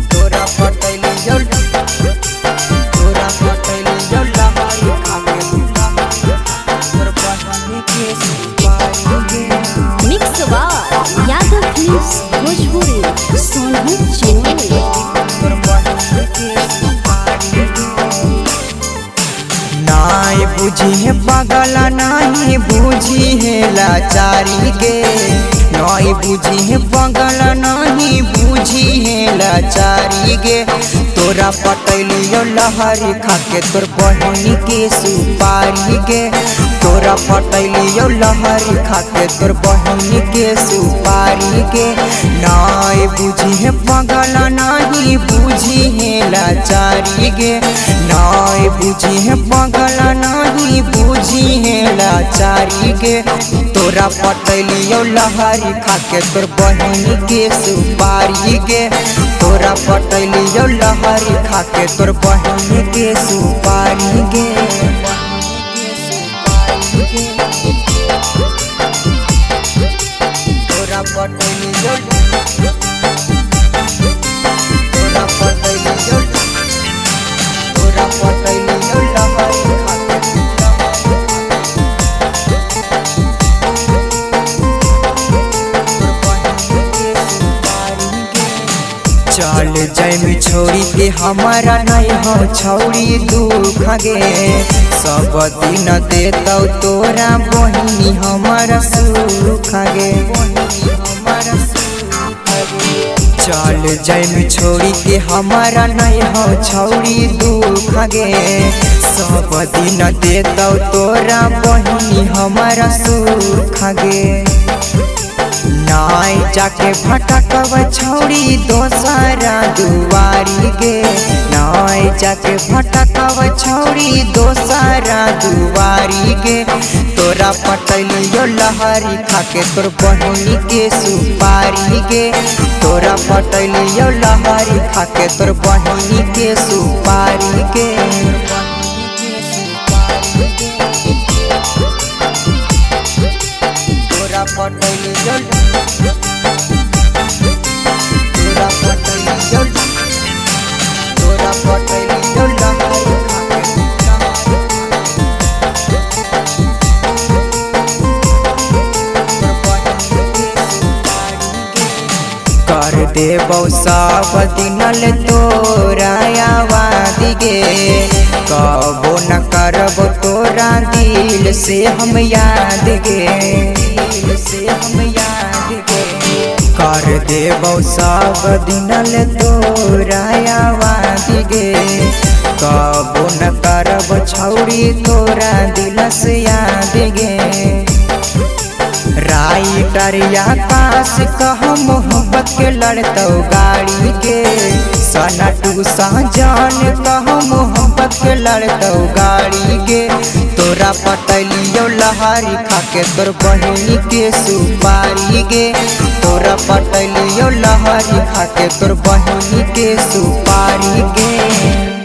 तोरा पटैली जो लहरी खाके तोर बहनी के सुपारी गे। मिक्स बार यादव फिल्म्स भोजपुरी सोनू चिन्नी। तोर बहनी के सुपारी गे। नाई बुझी है पागल नहीं बुझी है लाचारी गे। नाई बुझी है पागल नहीं बुझी है लाचारी गे। तोरा पटैली जो लहरी खाके तोर बहनी के सुपारी गे। तोरा पटैली जो लहरी खाके तोर बहनी के सुपारी गे। नाई बुझी है पागल नहीं बुझी है लाचारी गे। नाई बुझी है पागल नहीं बुझी है लाचारी गे। तोरा पटैली जो लहरी खाके तोर बहनी के सुपारी गे। तोरा पटैली जो लहरी खाके तोर बहनी के सुपारी गे। तोरा पटैली जो तोरा पटैली जो लहरी खाके चल जाइमी छोड़ी के हमारा नहीं हो छौड़ी दुख गे। सब दिन देतौ तोरा बहिनी हमारा सुख गे। चल जाइमी छोड़ी के हमारा नहीं हो छौड़ी दुख गे। सब दिन देतौ तोरा बहिनी हमारा सुख गे। नाई जाके भटकब छौड़ी दोसरा दुआरी गे। नाई जाके भटकब छौड़ी दोसरा दुआरी गे। तोरा पटैली जो लहरी खाके तोर बहनी के सुपारी गे। तोरा पटैली जो लहरी खाके तोर बहनी के सुपारी गे। तोरा पटैली जो लहरी कर देबौ सब दिनल तोरा आवाज गे। कबो न करबो तोरा दिल से हम याद गे। दिल से हम याद गे। कर देबौ सब दिनल तोरा आवाज गे। कबो न करबो छौड़ी तोरा दिल से याद गे। राइटर आकाश कह मोहब्बत के लड़तौ गाड़ी के। सनटू सहजान कह मोहब्बत के लड़तौ गाड़ी के। तोरा पटैली जो लहरी खाके तोर बहनी के सुपारी गे। तोरा पटैली जो लहरी खाके तोर बहनी के सुपारी गे।